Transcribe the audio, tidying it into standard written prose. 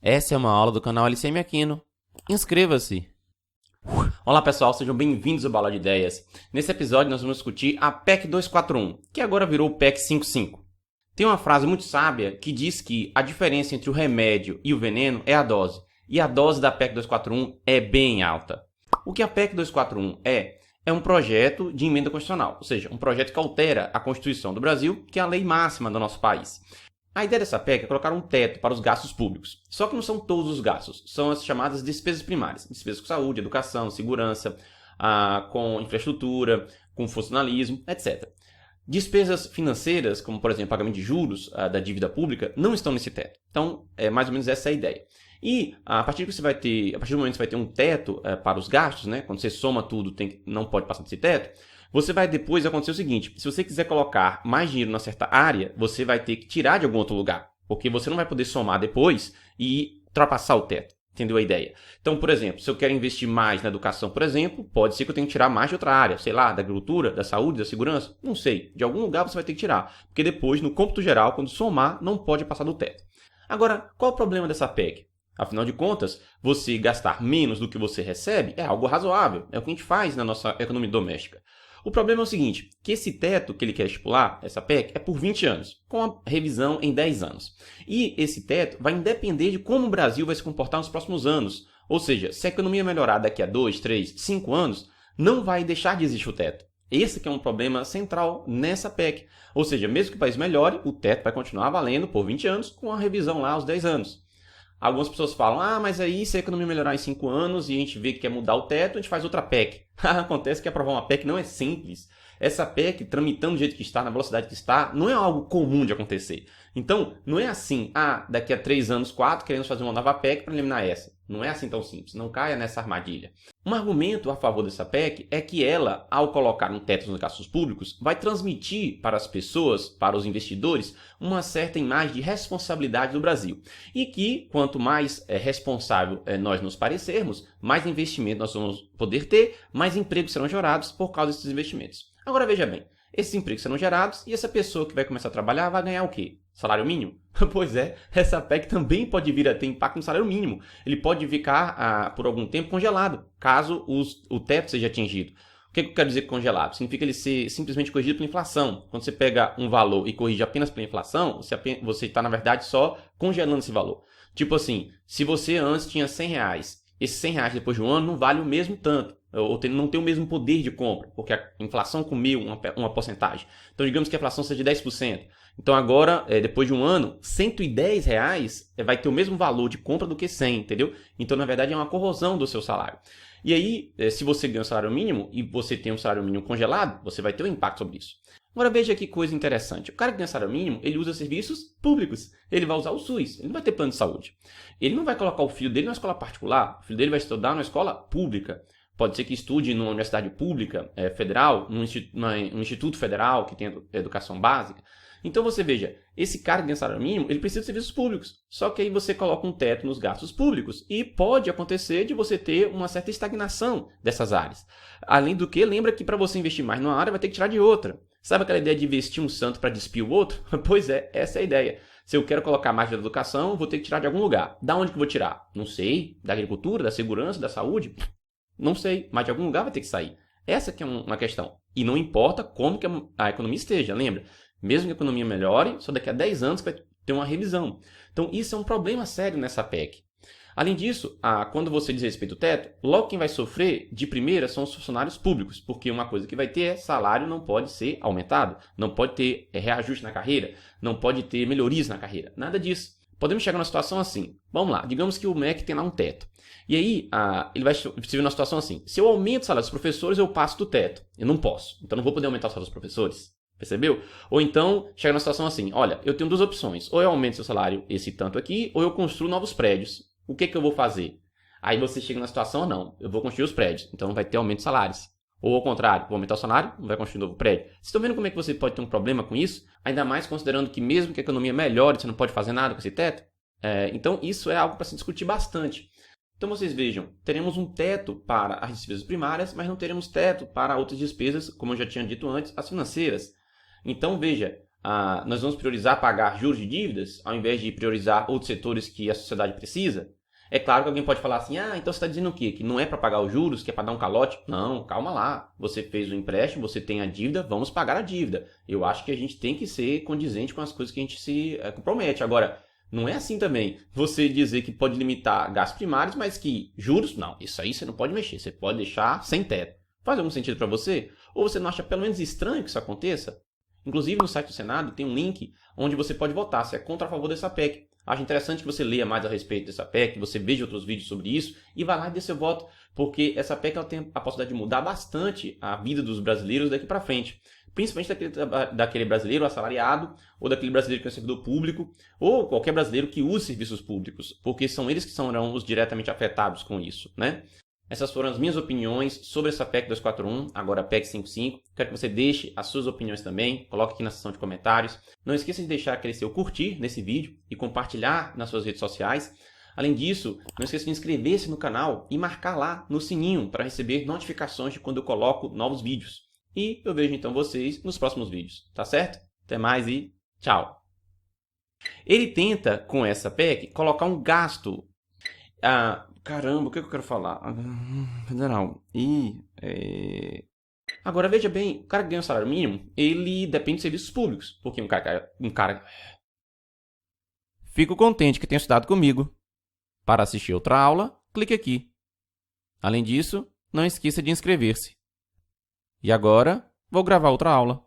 Essa é uma aula do canal LCM Aquino. Inscreva-se! Olá pessoal, sejam bem-vindos ao Bala de Ideias. Nesse episódio nós vamos discutir a PEC 241, que agora virou o PEC 55. Tem uma frase muito sábia que diz que a diferença entre o remédio e o veneno é a dose, e a dose da PEC 241 é bem alta. O que a PEC 241 é um projeto de emenda constitucional, ou seja, um projeto que altera a Constituição do Brasil, que é a lei máxima do nosso país. A ideia dessa PEC é colocar um teto para os gastos públicos. Só que não são todos os gastos, são as chamadas despesas primárias. Despesas com saúde, educação, segurança, com infraestrutura, com funcionalismo, etc. Despesas financeiras, como por exemplo pagamento de juros da dívida pública, não estão nesse teto. Então, é mais ou menos essa a ideia. E a partir do momento que você vai ter um teto para os gastos, né, quando você soma tudo, não pode passar desse teto, você vai depois acontecer o seguinte: se você quiser colocar mais dinheiro numa certa área, você vai ter que tirar de algum outro lugar, porque você não vai poder somar depois e ultrapassar o teto. Entendeu a ideia? Então, por exemplo, se eu quero investir mais na educação, por exemplo, pode ser que eu tenha que tirar mais de outra área, sei lá, da agricultura, da saúde, da segurança, não sei. De algum lugar você vai ter que tirar, porque depois, no cômputo geral, quando somar, não pode passar do teto. Agora, qual o problema dessa PEC? Afinal de contas, você gastar menos do que você recebe é algo razoável, é o que a gente faz na nossa economia doméstica. O problema é o seguinte, que esse teto que ele quer estipular, essa PEC, é por 20 anos, com a revisão em 10 anos. E esse teto vai depender de como o Brasil vai se comportar nos próximos anos. Ou seja, se a economia melhorar daqui a 2, 3, 5 anos, não vai deixar de existir o teto. Esse que é um problema central nessa PEC. Ou seja, mesmo que o país melhore, o teto vai continuar valendo por 20 anos, com a revisão lá aos 10 anos. Algumas pessoas falam, mas aí se a economia melhorar em 5 anos e a gente vê que quer mudar o teto, a gente faz outra PEC. Acontece que aprovar uma PEC não é simples. Essa PEC, tramitando do jeito que está, na velocidade que está, não é algo comum de acontecer. Então, não é assim, daqui a 3 anos, 4, queremos fazer uma nova PEC para eliminar essa. Não é assim tão simples, não caia nessa armadilha. Um argumento a favor dessa PEC é que ela, ao colocar um teto nos gastos públicos, vai transmitir para as pessoas, para os investidores, uma certa imagem de responsabilidade do Brasil. E que, quanto mais responsável nós nos parecermos, mais investimento nós vamos poder ter, mais empregos serão gerados por causa desses investimentos. Agora veja bem, esses empregos serão gerados e essa pessoa que vai começar a trabalhar vai ganhar o quê? Salário mínimo? Pois é, essa PEC também pode vir a ter impacto no salário mínimo. Ele pode ficar por algum tempo congelado, caso o teto seja atingido. O que eu quero dizer com congelado? Significa ele ser simplesmente corrigido pela inflação. Quando você pega um valor e corrige apenas pela inflação, você está, na verdade, só congelando esse valor. Tipo assim, se você antes tinha R$100, esses R$100 depois de um ano não vale o mesmo tanto, ou não tem o mesmo poder de compra, porque a inflação comeu uma porcentagem. Então, digamos que a inflação seja de 10%. Então, agora, depois de um ano, R$110 vai ter o mesmo valor de compra do que 100, entendeu? Então, na verdade, é uma corrosão do seu salário. E aí, se você ganha um salário mínimo e você tem um salário mínimo congelado, você vai ter um impacto sobre isso. Agora veja que coisa interessante. O cara que ganha salário mínimo, ele usa serviços públicos. Ele vai usar o SUS, ele não vai ter plano de saúde. Ele não vai colocar o filho dele numa escola particular, o filho dele vai estudar numa escola pública. Pode ser que estude numa universidade pública, federal, num instituto federal que tem educação básica. Então você veja, esse cara que ganha salário mínimo, ele precisa de serviços públicos. Só que aí você coloca um teto nos gastos públicos e pode acontecer de você ter uma certa estagnação dessas áreas. Além do que, lembra que para você investir mais numa área, vai ter que tirar de outra. Sabe aquela ideia de investir um santo para despir o outro? Pois é, essa é a ideia. Se eu quero colocar mais da educação, vou ter que tirar de algum lugar. Da onde que eu vou tirar? Não sei. Da agricultura, da segurança, da saúde? Não sei, mas de algum lugar vai ter que sair. Essa que é uma questão. E não importa como que a economia esteja, lembra? Mesmo que a economia melhore, só daqui a 10 anos vai ter uma revisão. Então isso é um problema sério nessa PEC. Além disso, quando você diz respeito ao teto, logo quem vai sofrer de primeira são os funcionários públicos, porque uma coisa que vai ter é salário não pode ser aumentado, não pode ter reajuste na carreira, não pode ter melhorias na carreira, nada disso. Podemos chegar numa situação assim, vamos lá, digamos que o MEC tem lá um teto. E aí, ele vai se ver numa situação assim, se eu aumento o salário dos professores, eu passo do teto. Eu não posso, então não vou poder aumentar o salário dos professores. Percebeu? Ou então, chega numa situação assim, olha, eu tenho duas opções, ou eu aumento seu salário esse tanto aqui, ou eu construo novos prédios. O que eu vou fazer? Aí você chega na situação, não, eu vou construir os prédios, então não vai ter aumento de salários. Ou ao contrário, vou aumentar o salário, não vai construir um novo prédio. Vocês estão vendo como é que você pode ter um problema com isso? Ainda mais considerando que mesmo que a economia melhore, você não pode fazer nada com esse teto? Então isso é algo para se discutir bastante. Então vocês vejam, teremos um teto para as despesas primárias, mas não teremos teto para outras despesas, como eu já tinha dito antes, as financeiras. Então veja, nós vamos priorizar pagar juros de dívidas, ao invés de priorizar outros setores que a sociedade precisa? É claro que alguém pode falar assim, então você está dizendo o quê? Que não é para pagar os juros, que é para dar um calote? Não, calma lá. Você fez o empréstimo, você tem a dívida, vamos pagar a dívida. Eu acho que a gente tem que ser condizente com as coisas que a gente se compromete. Agora, não é assim também. Você dizer que pode limitar gastos primários, mas que juros, não. Isso aí você não pode mexer, você pode deixar sem teto. Faz algum sentido para você? Ou você não acha pelo menos estranho que isso aconteça? Inclusive, no site do Senado tem um link onde você pode votar se é contra ou a favor dessa PEC. Acho interessante que você leia mais a respeito dessa PEC, que você veja outros vídeos sobre isso e vá lá e dê seu voto, porque essa PEC ela tem a possibilidade de mudar bastante a vida dos brasileiros daqui para frente. Principalmente daquele brasileiro assalariado, ou daquele brasileiro que é servidor público, ou qualquer brasileiro que use serviços públicos, porque são eles que serão os diretamente afetados com isso, né? Essas foram as minhas opiniões sobre essa PEC 241, agora a PEC 55. Quero que você deixe as suas opiniões também, coloque aqui na seção de comentários. Não esqueça de deixar aquele seu curtir nesse vídeo e compartilhar nas suas redes sociais. Além disso, não esqueça de inscrever-se no canal e marcar lá no sininho para receber notificações de quando eu coloco novos vídeos. E eu vejo então vocês nos próximos vídeos, tá certo? Até mais e tchau! Ele tenta, com essa PEC, colocar um gasto... Caramba, o que eu quero falar? Federal. Agora veja bem, o cara que ganha um salário mínimo, ele depende de serviços públicos. Porque um cara... Fico contente que tenha estudado comigo. Para assistir outra aula, clique aqui. Além disso, não esqueça de inscrever-se. E agora, vou gravar outra aula.